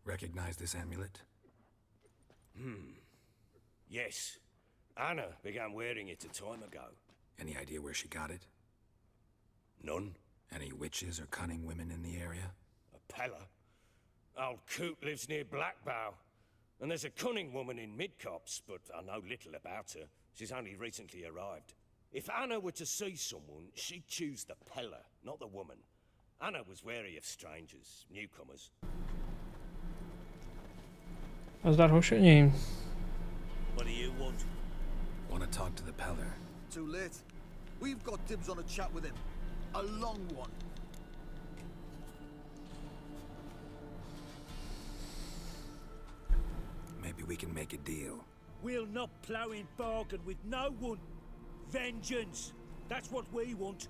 Recognize this amulet? Yes. Anna began wearing it a time ago. Any idea where she got it? None. Any witches or cunning women in the area? A Pella? Old Coot lives near Blackbow. And there's a cunning woman in Midcopse, but I know little about her. She's only recently arrived. If Anna were to see someone, she'd choose the Pella, not the woman. Anna was wary of strangers, newcomers. Nazdar hošení. What do you want? Want to talk to the Peller. Too late. We've got dibs on a chat with him. A long one. Maybe we can make a deal. We'll not plough in bargain with no one. Vengeance. That's what we want.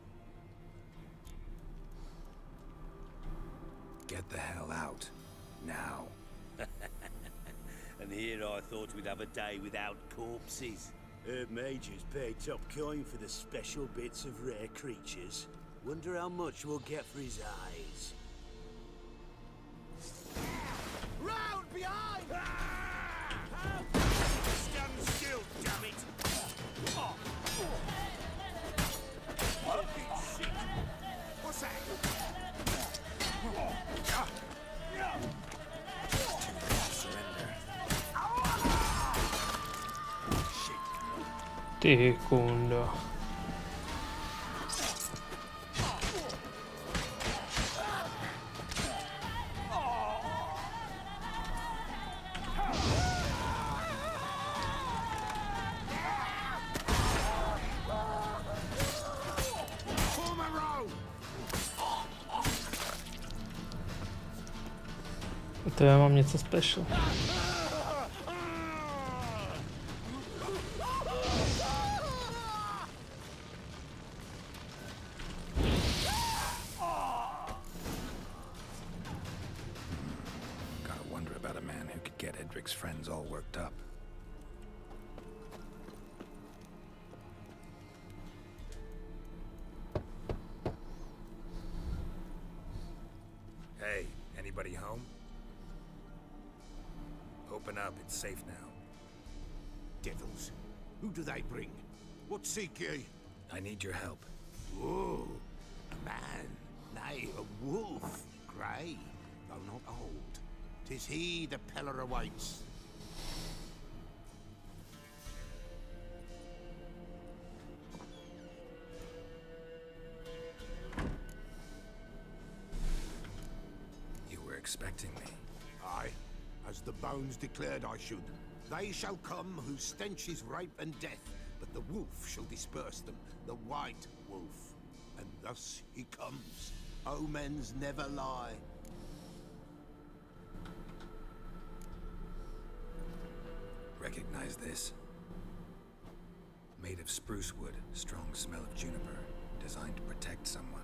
Get the hell out. Now. And here I thought we'd have a day without corpses. Herb Major's paid top coin for the special bits of rare creatures. Wonder how much we'll get for his eyes. Round behind! Stand still, damn it! What's that? Ty kundo. To já mám něco special. Gotta wonder about a man who could get Edric's friends all worked up. Hey, anybody home? Open up, it's safe now. Devils. Who do they bring? What seek ye? I need your help. Oh, a man. Nay, a wolf. Grey, though not old. 'Tis he the Peller awaits. You were expecting me. Aye, as the bones declared I should. They shall come whose stench is rape and death, but the wolf shall disperse them, the white wolf. And thus he comes. Omens never lie. Recognize this? Made of spruce wood, strong smell of juniper, designed to protect someone.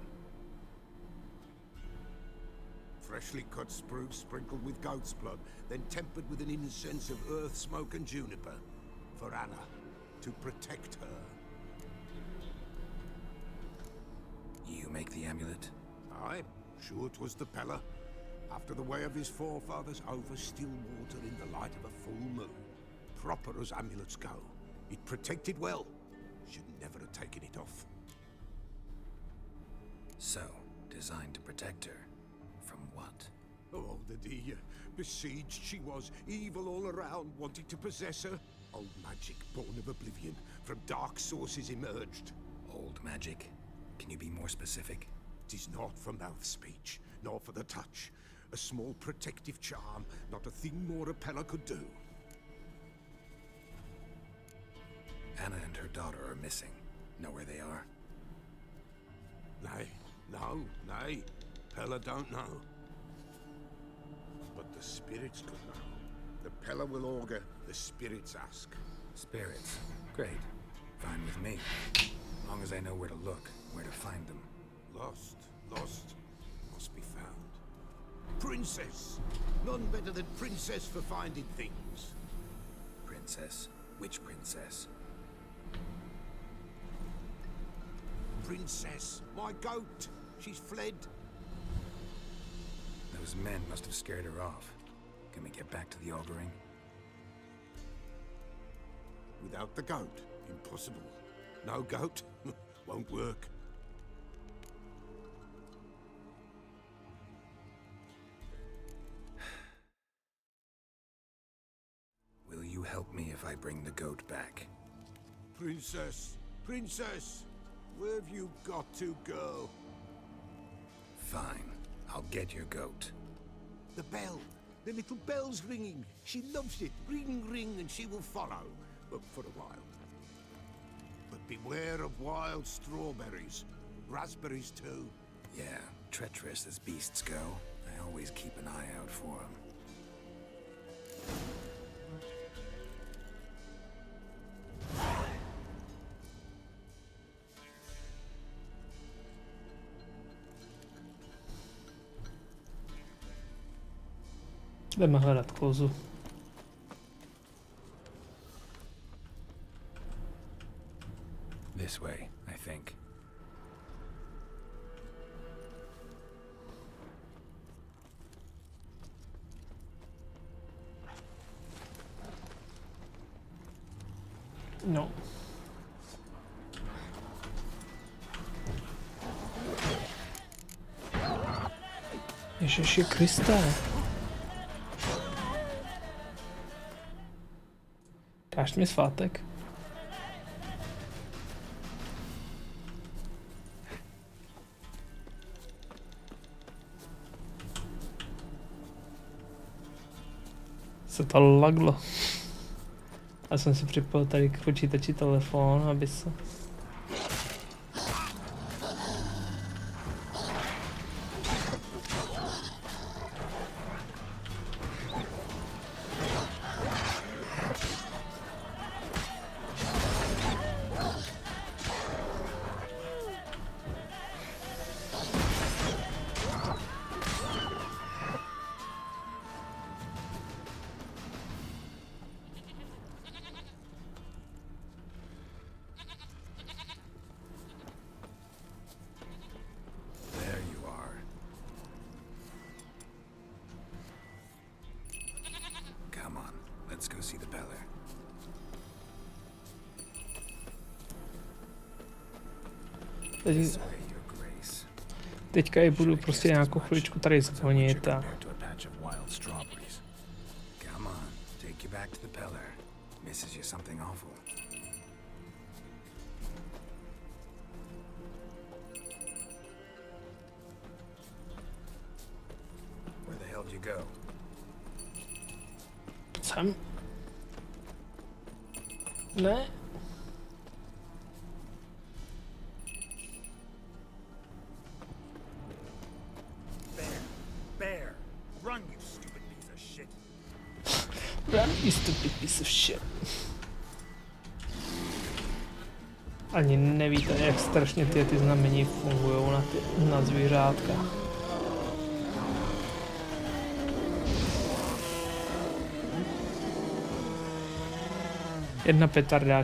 Freshly cut spruce sprinkled with goat's blood, then tempered with an incense of earth, smoke and juniper. For Anna, to protect her. You make the amulet? Aye, sure 'twas the Peller. After the way of his forefathers, over still water in the light of a full moon. Proper as amulets go. It protected well. Should never have taken it off. So, designed to protect her. From what? Oh, the besieged she was, evil all around, wanted to possess her. Old magic born of oblivion, from dark sources emerged. Old magic? Can you be more specific? 'Tis not for mouth speech, nor for the touch. A small protective charm, not a thing more a Peller could do. Anna and her daughter are missing. Know where they are? Nay, no, nay. Peller don't know. But the spirits could know. The Peller will augur, the spirits ask. Spirits. Great. Fine with me. Long as I know where to look, where to find them. Lost, must be found. Princess! None better than Princess for finding things. Princess? Which princess? Princess, my goat. She's fled. Those men must have scared her off. Can we get back to the auguring? Without the goat, impossible. No goat, won't work. Will you help me if I bring the goat back? Princess, princess, where have you got to go? Fine. I'll get your goat. The bell, the little bell's ringing. She loves it. Ring, ring, and she will follow. But for a while. But beware of wild strawberries. Raspberries too. Yeah, treacherous as beasts go. I always keep an eye out for them. Jdeme hledat kozu. This way, I think. No. Ježiši Kriste. Dáš mi svátek? Se to laglo. Já jsem si připojil tady k počítači telefon, aby se... Let's go see the Beller. Teďka je budu prostě nějakou chviličku tady zvonit a... Come on, take you back to the Beller. Misses you something awful. Where the hell did you go? Sem? Ne? Bear, run, you stupid piece of shit. Run, you stupid piece of shit. Ani nevíte, jak strašně ty znamení fungují na zvířátka. Jedna petarda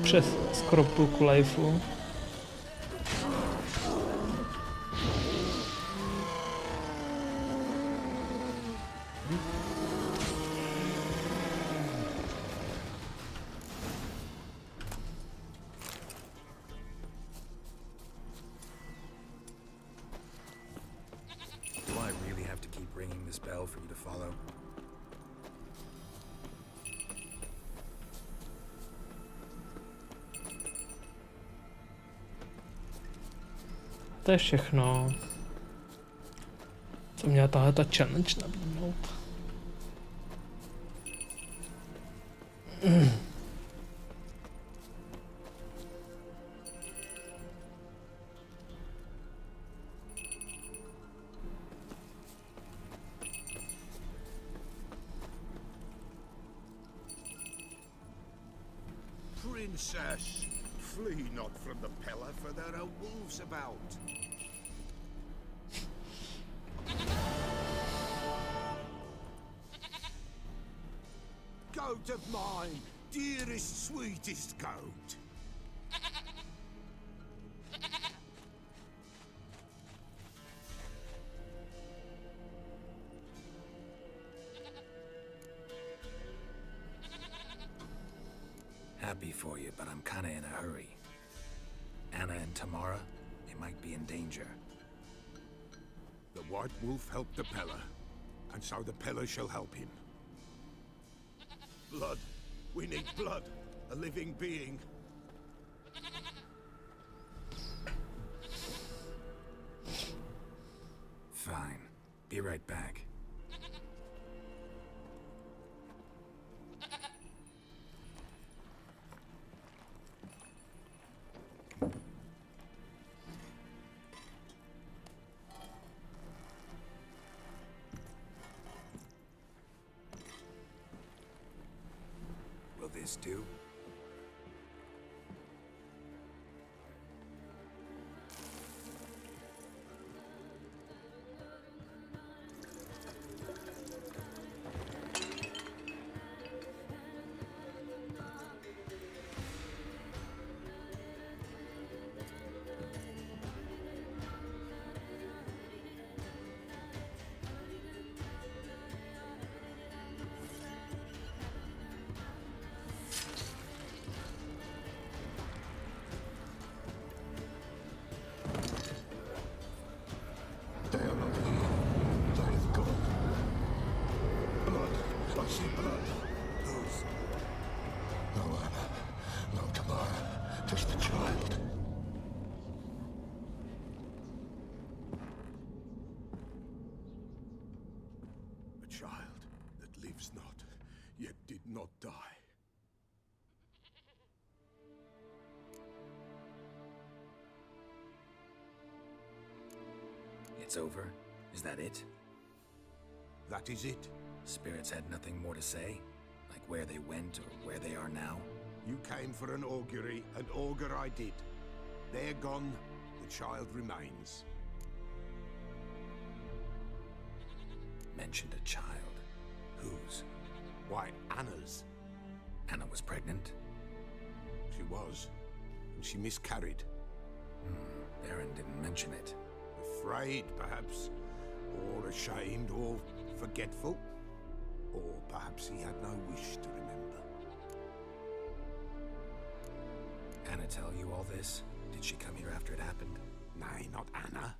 přes skoro půlku lifeu. Do I really have to keep ringing this bell for you to follow? To je všechno, co měla tahleta challenge nabídnout. Princess, flee not from the pillar, for there are wolves about. Goat of mine, dearest, sweetest goat. happy for you, but I'm kinda in a hurry. Anna and Tamara, they might be in danger. The White Wolf helped the Peller, and so the Peller shall help him. Blood. We need blood. A living being. Fine. Be right back. Will this do? They are not here. They have gone. Blood. I see blood. Whose? No Anna. No Tamara. Just the child. A child that lives not, yet did not die. It's over? Is that it? That is it. Spirits had nothing more to say? Like where they went or where they are now? You came for an augury, and augur I did. They're gone, the child remains. Mentioned a child. Whose? Why, Anna's. Anna was pregnant? She was, and she miscarried. Baron didn't mention it. Afraid, perhaps, or ashamed, or forgetful. Or perhaps he had no wish to remember. Anna tell you all this? Did she come here after it happened? Nay, not Anna.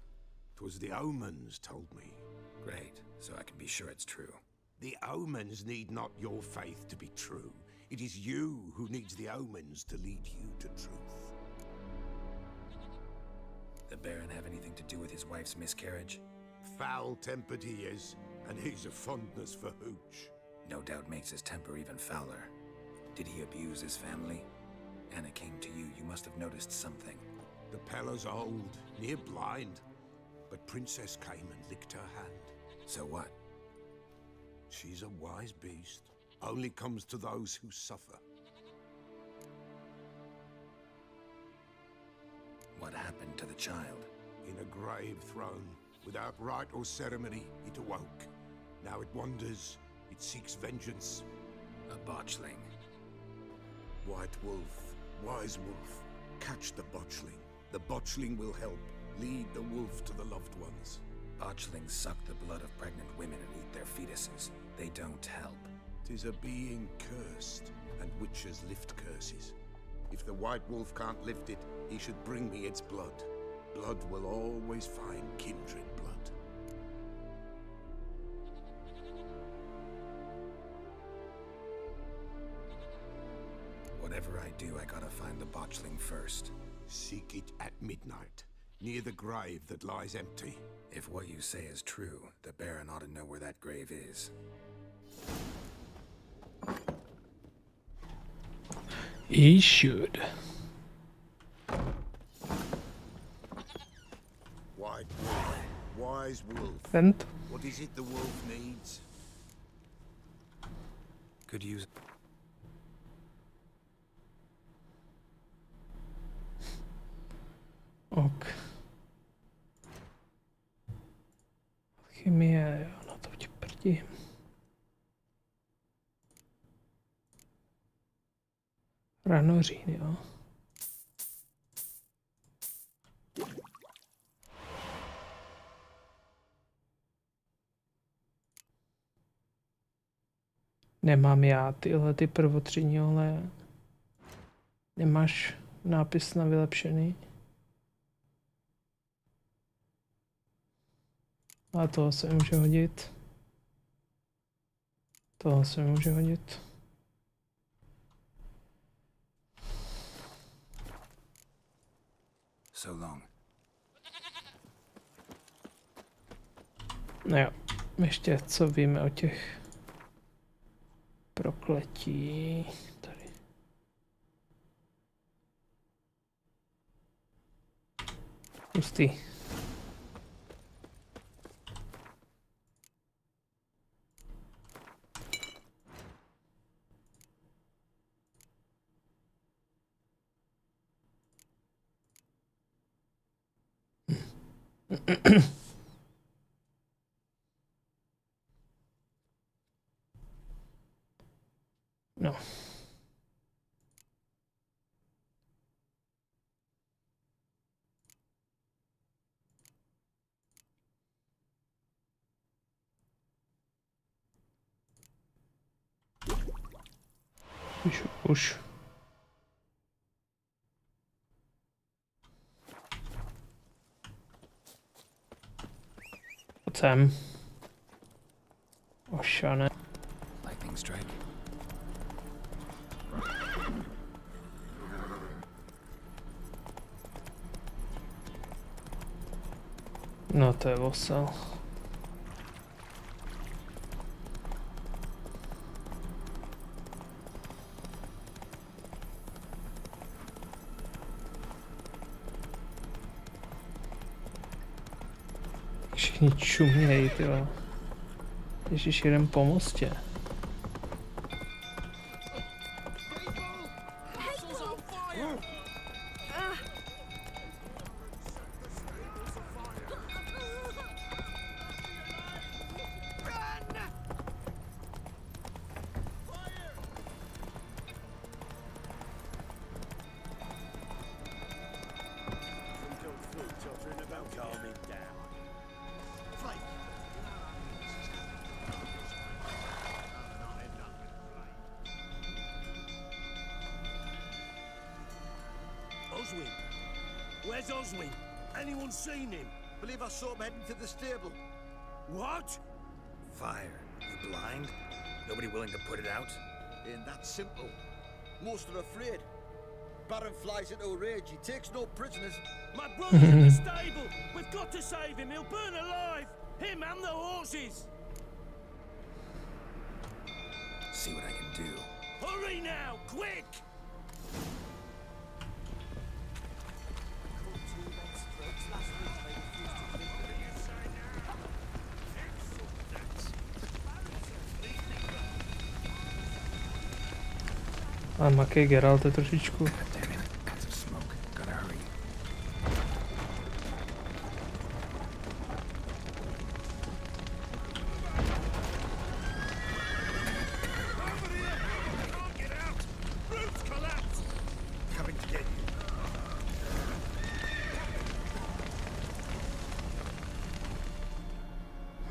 'Twas the omens told me. Great, so I can be sure it's true. The omens need not your faith to be true. It is you who needs the omens to lead you to truth. The Baron have anything to do with his wife's miscarriage? Foul-tempered he is, and he's a fondness for hooch. No doubt makes his temper even fouler. Did he abuse his family? Anna came to you, you must have noticed something. The Peller's old, near blind, but Princess came and licked her hand. So what? She's a wise beast, only comes to those who suffer. What happened to the child? In a grave thrown, without rite or ceremony, it awoke. Now it wanders, it seeks vengeance. A botchling. White Wolf, Wise Wolf, catch the botchling. The botchling will help, lead the wolf to the loved ones. Botchlings suck the blood of pregnant women and eat their fetuses. They don't help. 'Tis a being cursed, and witches lift curses. If the White Wolf can't lift it, he should bring me its blood. Blood will always find kindred blood. Whatever I do, I gotta find the botchling first. Seek it at midnight, near the grave that lies empty. If what you say is true, the Baron ought to know where that grave is. He should. White Wolf, Wise Wolf. Vent. What is it the wolf needs? Could use... Ok. Chemie, jo, na to ti prdi. Ranořín, jo. Nemám já tyhle ty prvotřídní oleje. Nemáš nápis na vylepšený. A toho se může hodit. Toho se může hodit. So long. No jo, ještě co víme o těch prokletí. Tady. Hustý. No. Už. Pojď sem. Ošane. Lightning strike. No to je osel. Všichni čumějí, ty vole. Ježíš, jeden po mostě. Oswin? Where's Oswin? Anyone seen him? Believe I saw him heading to the stable. What? Fire. You blind? Nobody willing to put it out? Ain't that simple. Most are afraid. Baron flies into a rage. He takes no prisoners. My brother's in the stable. We've got to save him. He'll burn alive. Him and the horses. See what I can do. Hurry now, quick! A makej Geralt je trošičku.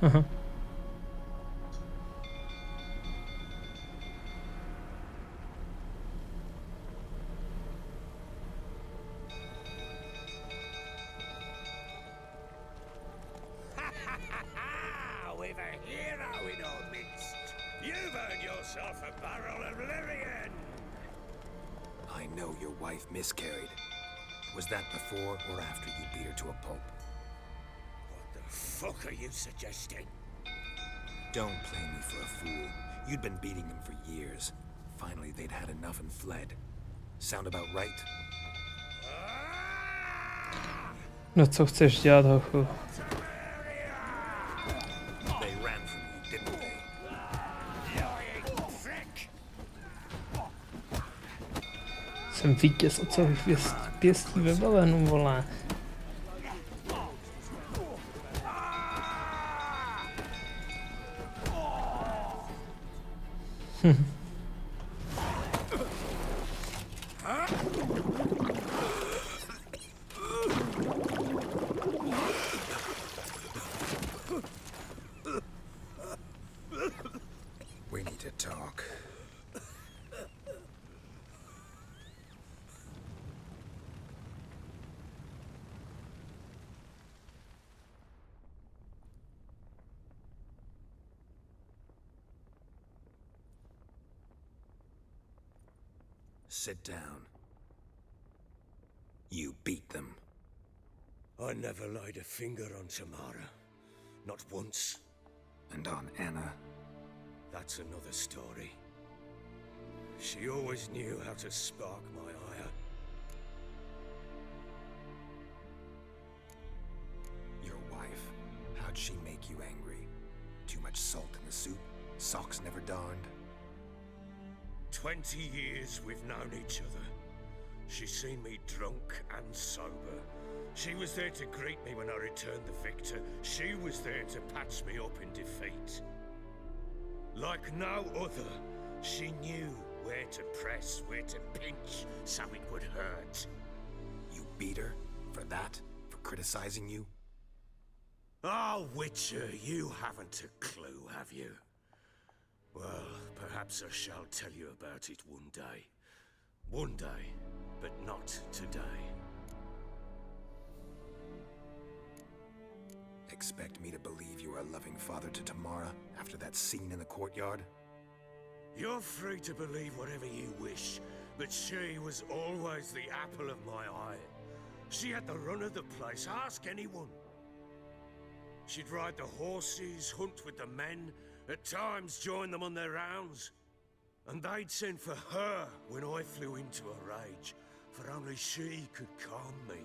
Aha. We've a hero in our midst. You've earned yourself a barrel of Lyrian. I know your wife miscarried. Was that before or after you beat her to a pulp? What the fuck are you suggesting? Don't play me for a fool. You'd been beating them for years. Finally, they'd had enough and fled. Sound about right? No co chceš dělat, hochu? They ran from you, didn't they? Jsem vítěz ocových pěstí ve Valenu, vole. We need to talk. Sit down. You beat them. I never laid a finger on Tamara. Not once. And on Anna? That's another story. She always knew how to spark my ire. Your wife, how'd she make you angry? Too much salt in the soup? Socks never darned? 20 years we've known each other. She's seen me drunk and sober. She was there to greet me when I returned the victor. She was there to patch me up in defeat. Like no other, she knew where to press, where to pinch, so it would hurt. You beat her? For that? For criticizing you? Oh, Witcher, you haven't a clue, have you? Well, perhaps I shall tell you about it one day. One day, but not today. Expect me to believe you are a loving father to Tamara after that scene in the courtyard? You're free to believe whatever you wish, but she was always the apple of my eye. She had the run of the place, ask anyone. She'd ride the horses, hunt with the men, at times join them on their rounds. And they'd send for her when I flew into a rage, for only she could calm me.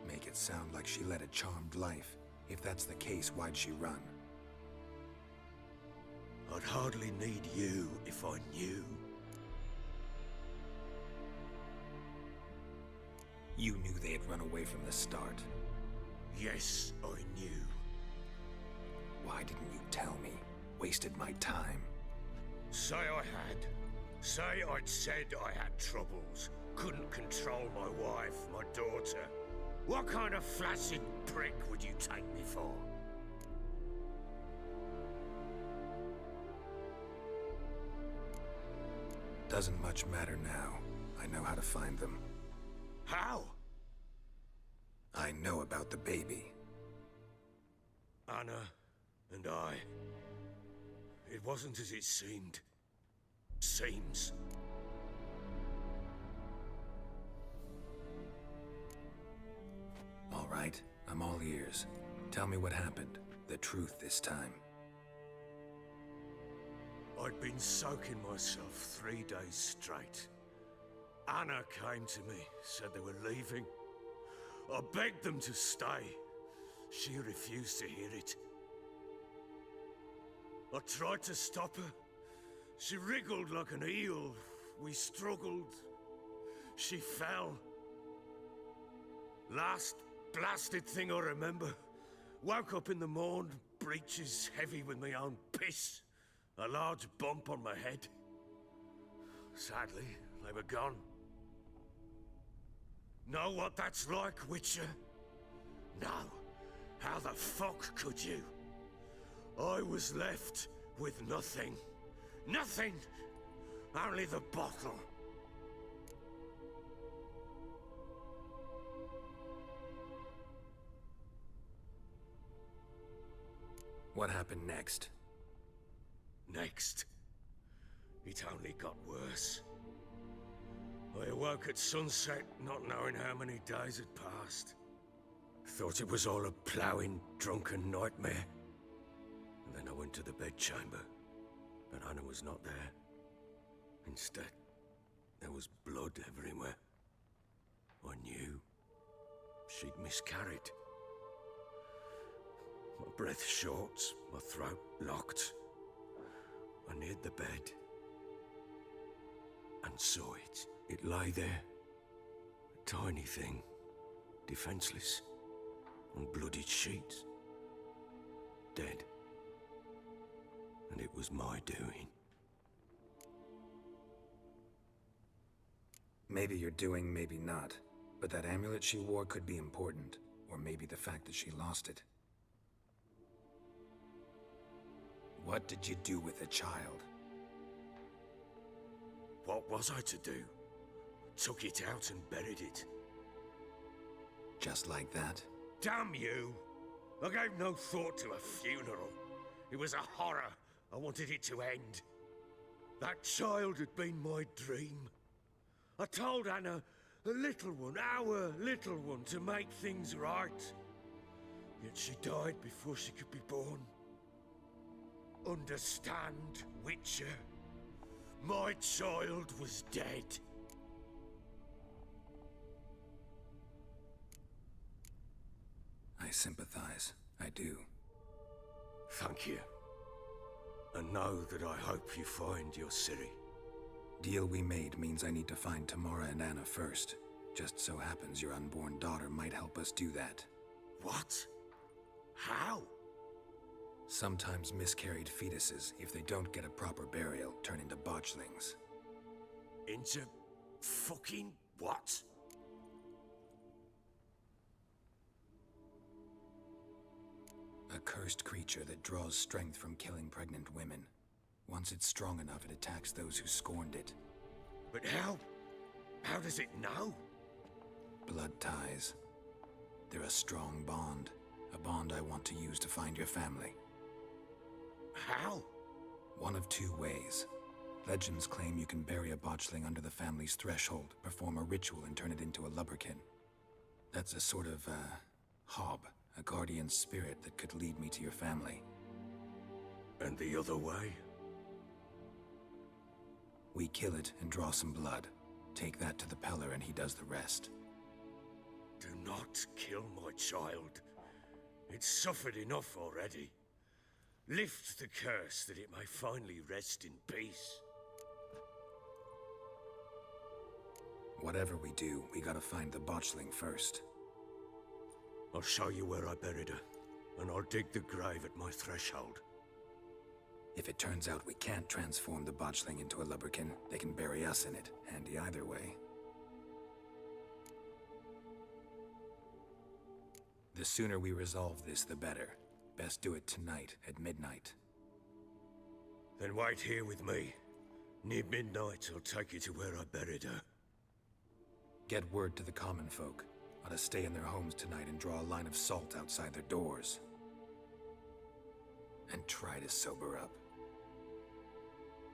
Make it sound like she led a charmed life. If that's the case, why'd she run? I'd hardly need you if I knew. You knew they had run away from the start. Yes, I knew. Why didn't you tell me? Wasted my time. Say I had. Say I'd said I had troubles. Couldn't control my wife, my daughter. What kind of flaccid prick would you take me for? Doesn't much matter now. I know how to find them. How? I know about the baby. Anna and I. It wasn't as it seemed. Seems. All right, I'm all ears. Tell me what happened. The truth this time. I'd been soaking myself 3 days straight. Anna came to me, said they were leaving. I begged them to stay. She refused to hear it. I tried to stop her. She wriggled like an eel. We struggled. She fell. Last blasted thing I remember. Woke up in the morn, breeches heavy with my own piss. A large bump on my head. Sadly, they were gone. Know what that's like, Witcher? No. How the fuck could you? I was left with nothing. Nothing! Only the bottle. What happened next? Next, it only got worse. I awoke at sunset, not knowing how many days had passed. Thought it was all a ploughing, drunken nightmare. And then I went to the bedchamber, but Anna was not there. Instead, there was blood everywhere. I knew she'd miscarried. My breath short, my throat locked. I neared the bed and saw it. It lay there, a tiny thing, defenseless, on bloodied sheets, dead. And it was my doing. Maybe you're doing, maybe not. But that amulet she wore could be important. Or maybe the fact that she lost it. What did you do with the child? What was I to do? Took it out and buried it. Just like that? Damn you! I gave no thought to a funeral. It was a horror. I wanted it to end. That child had been my dream. I told Anna, the little one, our little one, to make things right. Yet she died before she could be born. Understand, Witcher? My child was dead. I sympathize. I do. Thank you. And know that I hope you find your Ciri. Deal we made means I need to find Tamara and Anna first. Just so happens your unborn daughter might help us do that. What? How? Sometimes miscarried fetuses, if they don't get a proper burial, turn into botchlings. Into fucking what? A cursed creature that draws strength from killing pregnant women. Once it's strong enough, it attacks those who scorned it. But how? How does it know? Blood ties. They're a strong bond. A bond I want to use to find your family. How? One of two ways. Legends claim you can bury a botchling under the family's threshold, perform a ritual, and turn it into a lubberkin. That's a sort of, hob, a guardian spirit that could lead me to your family. And the other way? We kill it and draw some blood. Take that to the Peller and he does the rest. Do not kill my child. It's suffered enough already. Lift the curse that it may finally rest in peace. Whatever we do, we gotta find the botchling first. I'll show you where I buried her, and I'll dig the grave at my threshold. If it turns out we can't transform the botchling into a lubberkin, they can bury us in it. Handy either way. The sooner we resolve this, the better. Best do it tonight, at midnight. Then wait here with me. Near midnight, I'll take you to where I buried her. Get word to the common folk. Ought to stay in their homes tonight and draw a line of salt outside their doors. And try to sober up.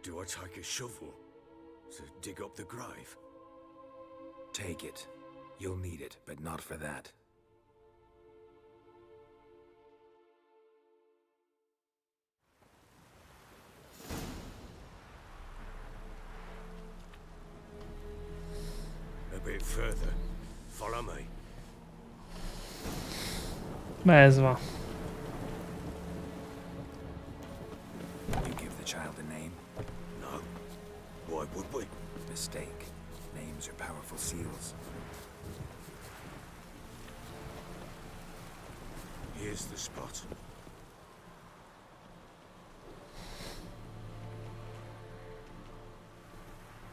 Do I take a shovel to dig up the grave? Take it. You'll need it, but not for that. A bit further. Follow me. Bezva. You give the child a name? No. Why would we? Mistake. Names are powerful seals. Here's the spot.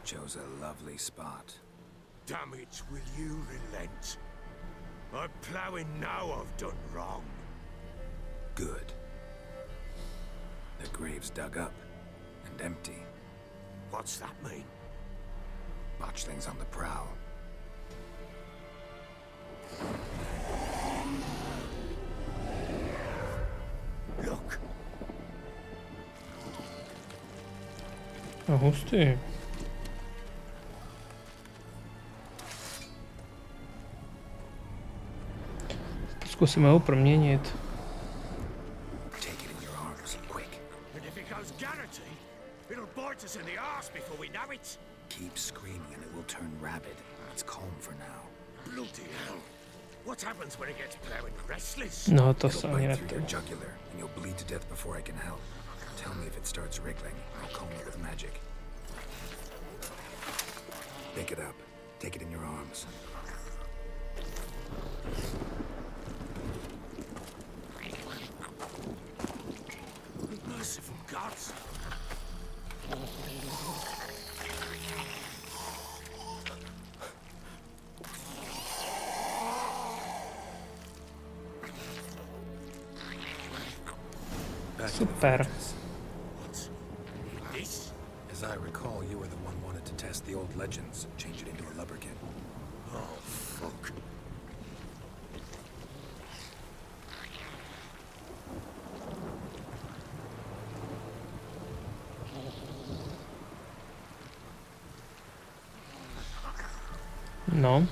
Chose a lovely spot. Damn it, will you relent? I'm ploughing now I've done wrong. Good. The grave's dug up and empty. What's that mean? Botchling's on the prowl. Look. No hustý. Zkusíme ho proměnit. Take it in your arms, quick. And if it goes guarantee, it'll bite us in the arse before we know it. Keep screaming and it will turn rabid. It's calm for now. Bloody hell. What happens when it gets plowing restless? No, to It'll se ani bite through your nechtěl. jugular and you'll bleed to death before I can help. Tell me if it starts wriggling. I'll calm it with magic. Pick it up. Take it in your arms. Merciful gods. Back to the Super. fortress. What? This? As I recall, you were the one wanted to test the old legends, change it into a lubberkin. Oh, fuck. No.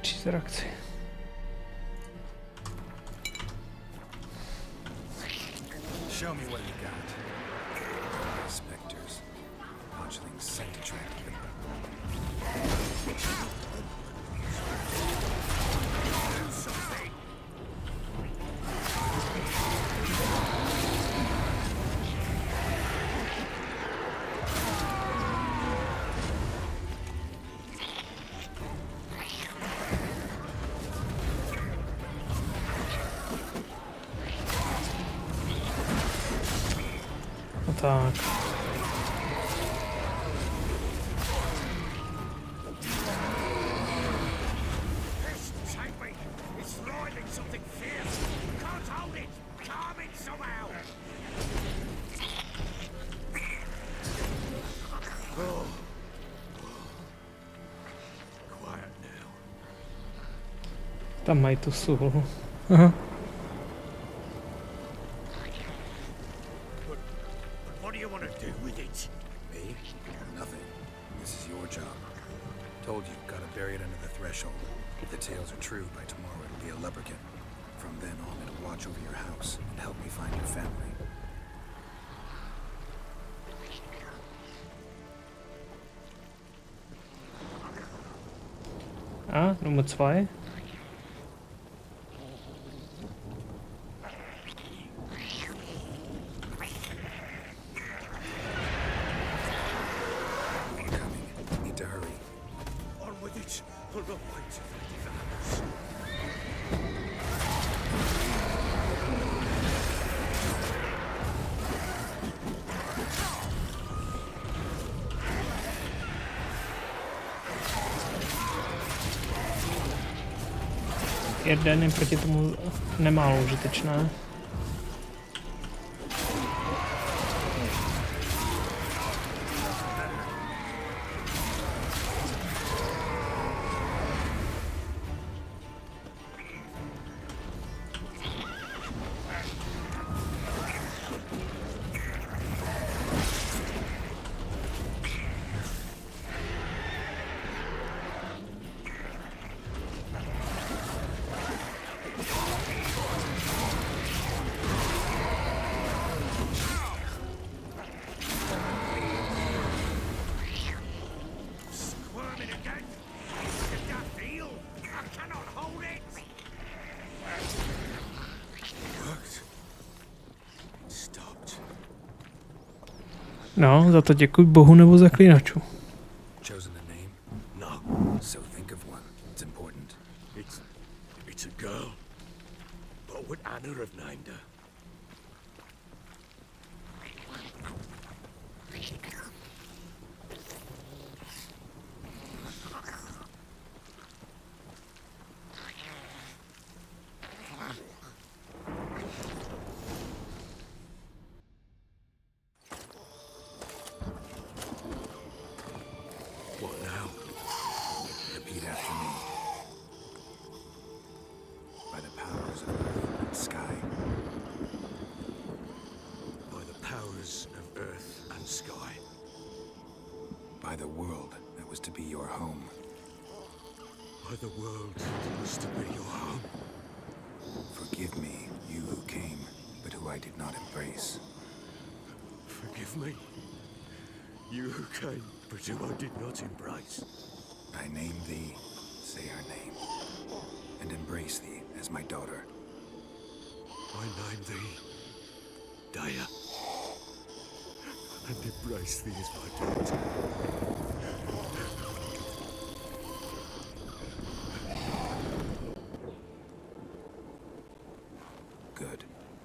Přízrakci. Show me what you got. Specters. Botchling scent attractive. Tak. Tam mají tu sůl. Aha. What do you want to do with it? Me? Nothing. This is your job. Told you, gotta bury it under the threshold. If the tales are true, by tomorrow it'll be a lubricant. From then on, it'll watch over your house and help me find your family. Nummer 2. Jeden je proti tomu nemálo užitečné. No, za to děkuji Bohu nebo Zaklínaču. Chosen a name? No. So think of one. It's important. It's a girl. What would Anna have named her? By the world that was to be your home. By the world that was to be your home. Forgive me, you who came, but who I did not embrace. Forgive me, you who came, but who I did not embrace. I name thee, say her name, and embrace thee as my daughter. I name thee, Daya, and embrace thee as my daughter. Good.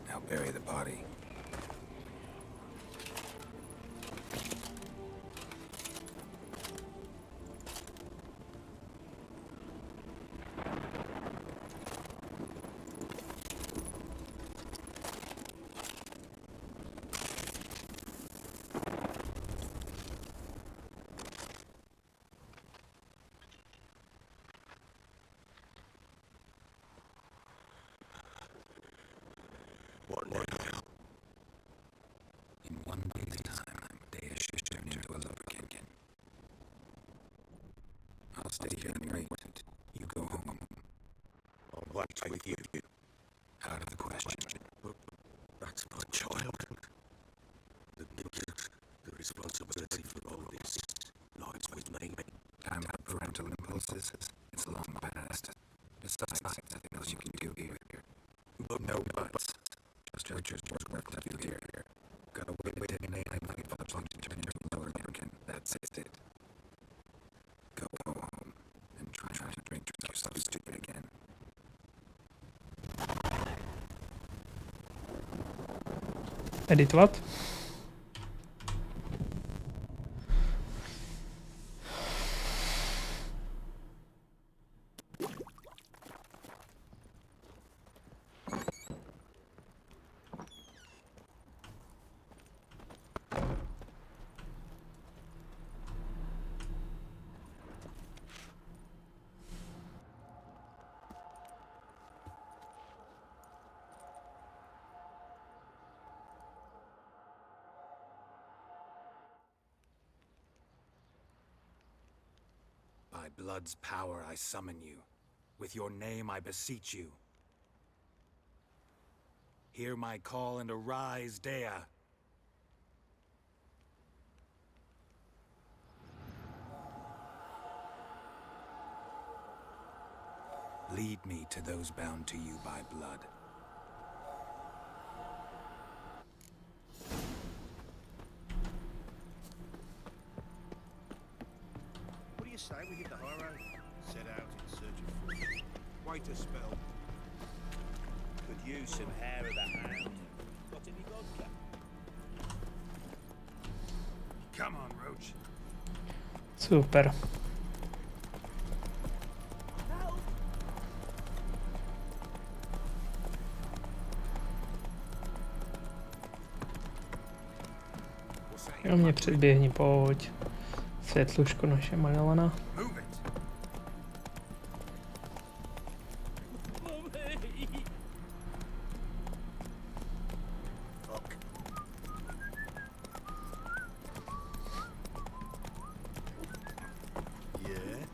Now bury the body. What now? In one day's time, they should turn into a lubricant. I'll stay here and wait. You go home. I'll wait with you. Out of the question. That's my child. The guilt, the responsibility for all this lies with me. Time for parental impulses. It's long past. Besides, nothing else you can do here. But No buts. Just Richard's work left to do here. Gotta wait a minute. I might fudge lunch to turn into a lower American. That's it. Go home and try to drink yourself stupid again. Editovat. By blood's power I summon you. With your name I beseech you. Hear my call and arise, Dea. Lead me to those bound to you by blood. What do you say we hit the high road? Set out in search of food. wait a spell. Could use some hair of the hound. Got any vodka? Come on, Roach. Super. Jo, mě předběhni, pojď. Světluško naše malovaná. Move it. Fuck. Yeah.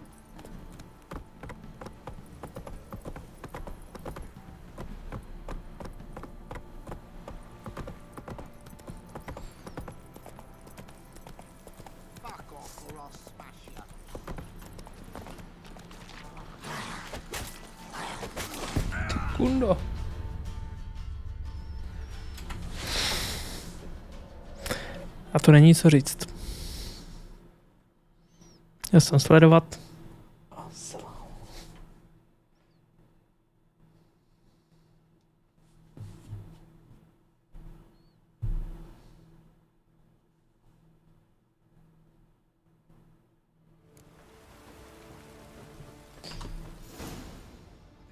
Fuck off or I'll smash you. Kundo. A to není co říct. Já jsem sledovat.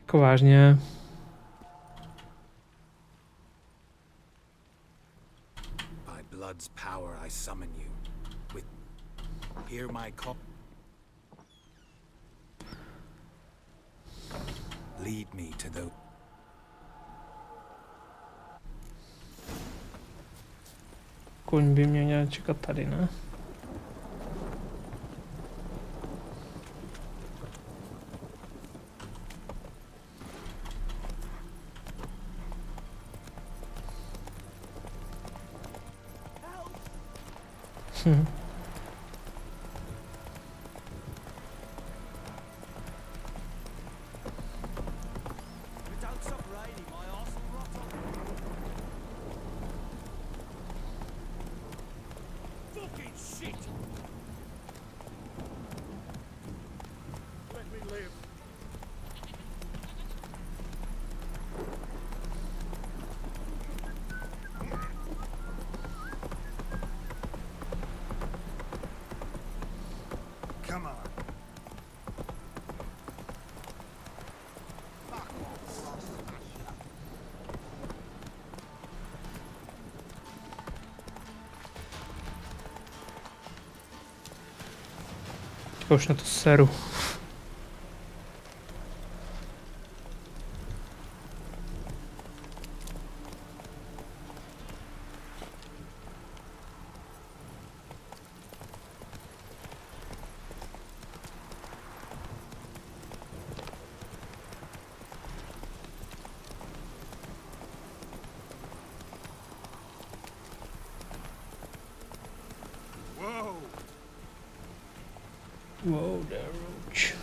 Jako vážně. By blood's power I summon you. With hear my call. Lead me to the Kuň by mě měl čekat tady, ne? Don't stop raining, my arse will rot on. Fucking shit! Let me live. Come on. Fuck off or I'll smash you. Já už na to seru. Whoa there, roach.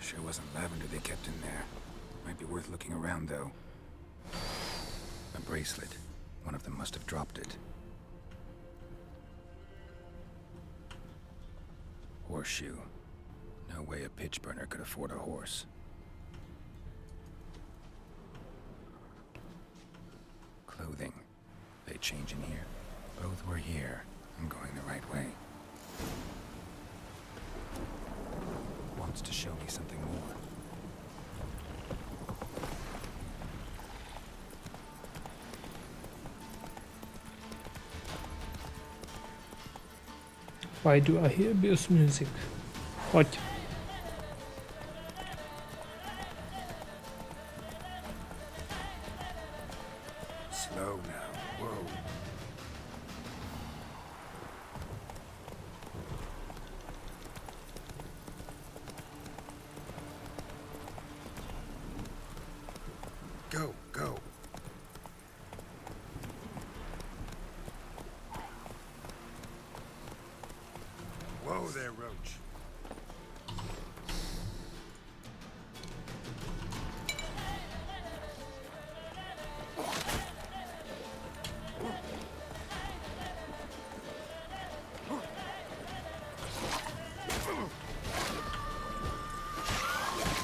Sure wasn't lavender they kept in there. Might be worth looking around, though. A bracelet. One of them must have dropped it. Horseshoe. No way a pitch burner could afford a horse. Clothing. They change in here. Both were here. I'm going the right way. Wants to show me something more. Why do I hear BIOS music? Pojď. Slow now. Whoa. Go, go. Whoa there, Roach.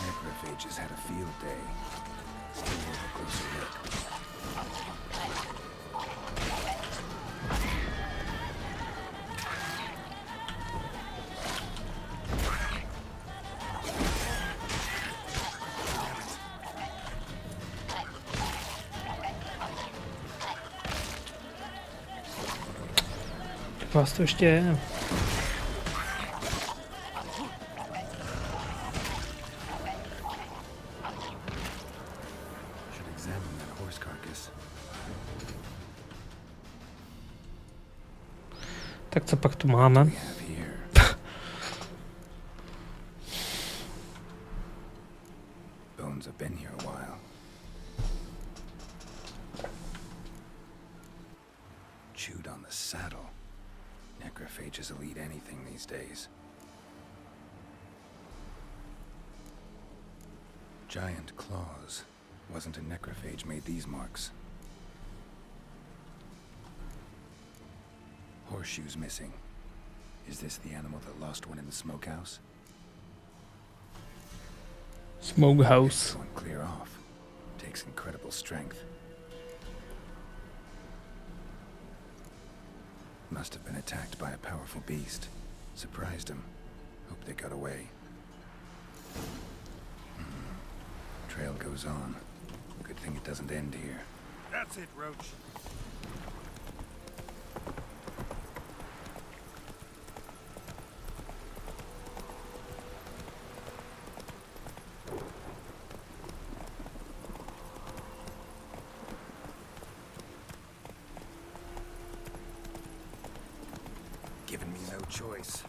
Necrophages had a field day. Still worth a closer look. Vás to ještě je. Should examine that horse carcass. Tak co pak tu máme? We have here. Bones have been here a while. Chewed on the saddle. Necrophages will eat anything these days. Giant claws. Wasn't a necrophage made these marks. Horseshoes missing. Is this the animal that lost one in the smokehouse? Smokehouse. Going clear off. Takes incredible strength. Must have been attacked by a powerful beast. Surprised him. Hope they got away. Trail goes on. Good thing it doesn't end here. That's it, Roach. Given me no choice.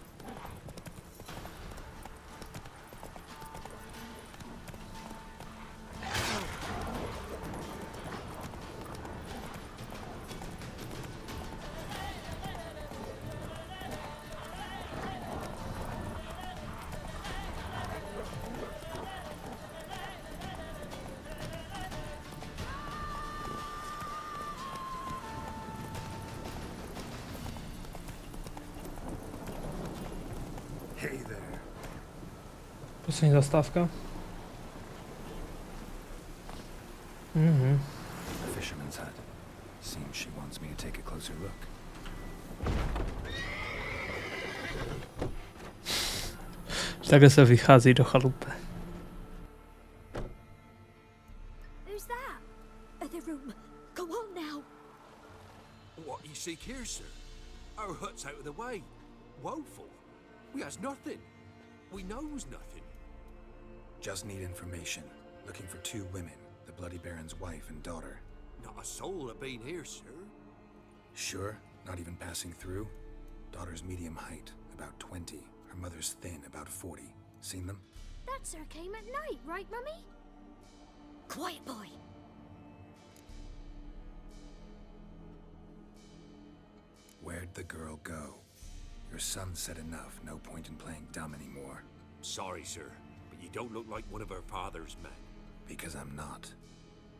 Hey there. Poslední zastávka. Mhm. A fisherman's hut. Seems she wants me to take a closer look. Takhle se vychází do chalupy. Who's that? The room. Go on now. What you seek here, sir? Our hut's out of the way. Woeful. We has nothing. We knows nothing. Just need information. Looking for two women. The Bloody Baron's wife and daughter. Not a soul have been here, sir. Sure? Not even passing through? Daughter's medium height, about 20. Her mother's thin, about 40. Seen them? That sir came at night, right, Mummy? Quiet, boy. Where'd the girl go? Your son said enough. No point in playing dumb anymore. Sorry, sir, but you don't look like one of her father's men. Because I'm not.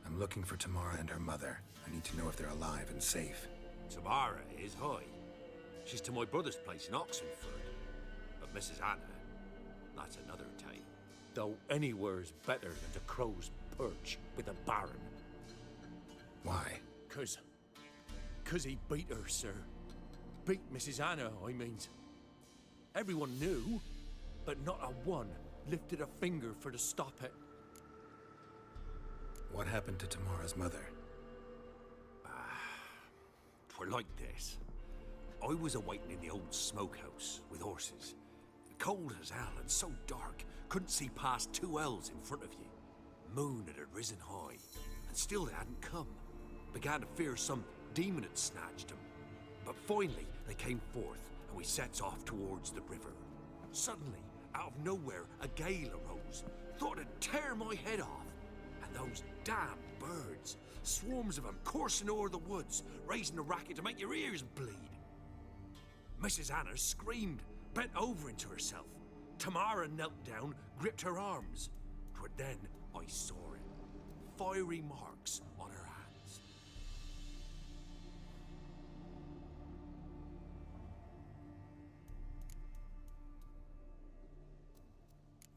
I'm looking for Tamara and her mother. I need to know if they're alive and safe. Tamara is high. She's to my brother's place in Oxenford. But Mrs. Anna, that's another tale. Though anywhere's better than the Crow's Perch with a baron. Why? Cause he beat her, sir. Beat Mrs. Anna, I mean. Everyone knew, but not a one lifted a finger for to stop it. What happened to Tamara's mother? Twere like this. I was awaiting in the old smokehouse with horses. Cold as hell and so dark, couldn't see past 2 ells in front of you. Moon had risen high, and still they hadn't come. Began to fear some demon had snatched them. But finally, they came forth, and we sets off towards the river. Suddenly, out of nowhere, a gale arose. Thought it'd tear my head off. And those damn birds, swarms of them coursing o'er the woods, raising a racket to make your ears bleed. Mrs. Anna screamed, bent over into herself. Tamara knelt down, gripped her arms. 'Twere then I saw it. Fiery marks on her hands.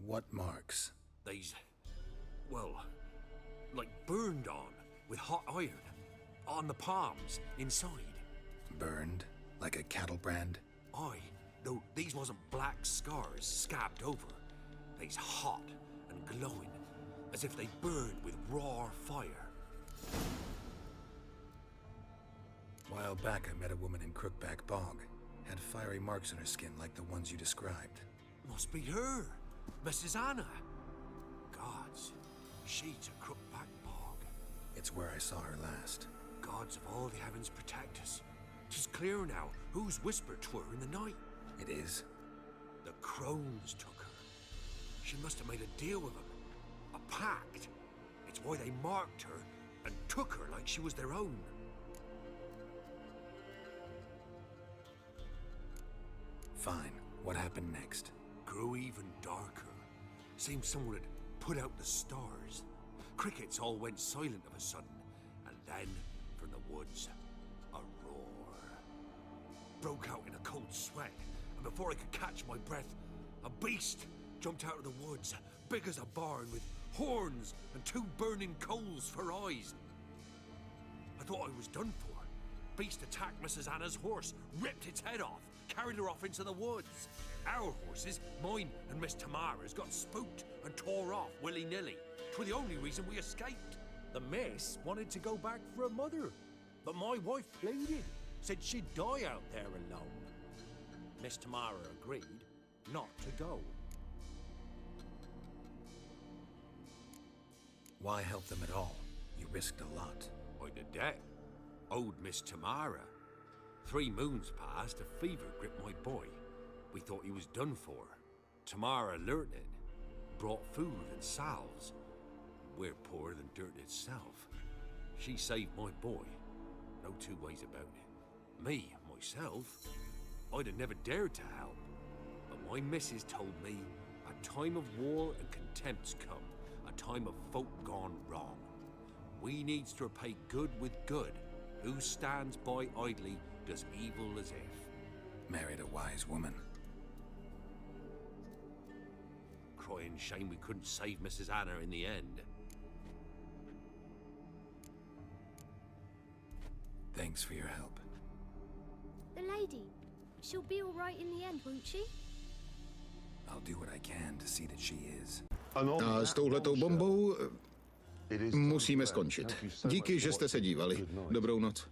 What marks? They's, well, like burned on with hot iron. On the palms, inside. Burned? Like a cattle brand? Aye, though these wasn't black scars scabbed over. They's hot and glowing, as if they burned with raw fire. While back, I met a woman in Crookback Bog. Had fiery marks on her skin like the ones you described. Must be her, Mrs. Anna. Gods, she's a Crookback Bog. It's where I saw her last. Gods of all the heavens protect us. 'Tis clear now whose whisper 'twere in the night. It is? The crones took her. She must have made a deal with them. A pact. It's why they marked her and took her like she was their own. Fine. What happened next? Grew even darker. Seemed someone had put out the stars. Crickets all went silent of a sudden. And then, from the woods, a roar. Broke out in a cold sweat. And before I could catch my breath, a beast jumped out of the woods, big as a barn, with horns and 2 burning coals for eyes. I thought I was done for. Beast attacked Mrs. Anna's horse, ripped its head off, carried her off into the woods. Our horses, mine and Miss Tamara's, got spooked and tore off willy-nilly. 'Twere the only reason we escaped. The miss wanted to go back for her mother, but my wife pleaded, said she'd die out there alone. Miss Tamara agreed not to go. Why help them at all? You risked a lot. I'd a debt. Owed Miss Tamara. 3 moons passed, a fever gripped my boy. We thought he was done for. Tamara learnt it. Brought food and salves. We're poorer than dirt itself. She saved my boy. No 2 ways about it. Me, myself, I'd have never dared to help. But my missus told me a time of war and contempt's come. A time of folk gone wrong. We needs to repay good with good. Who stands by idly does evil as if. Married a wise woman. Crying shame we couldn't save Mrs. Anna in the end. Thanks for your help. The lady, she'll be all right in the end, won't she? I'll do what I can to see that she is. A s touhletou bombou musíme skončit. Díky, že jste se dívali. Dobrou noc.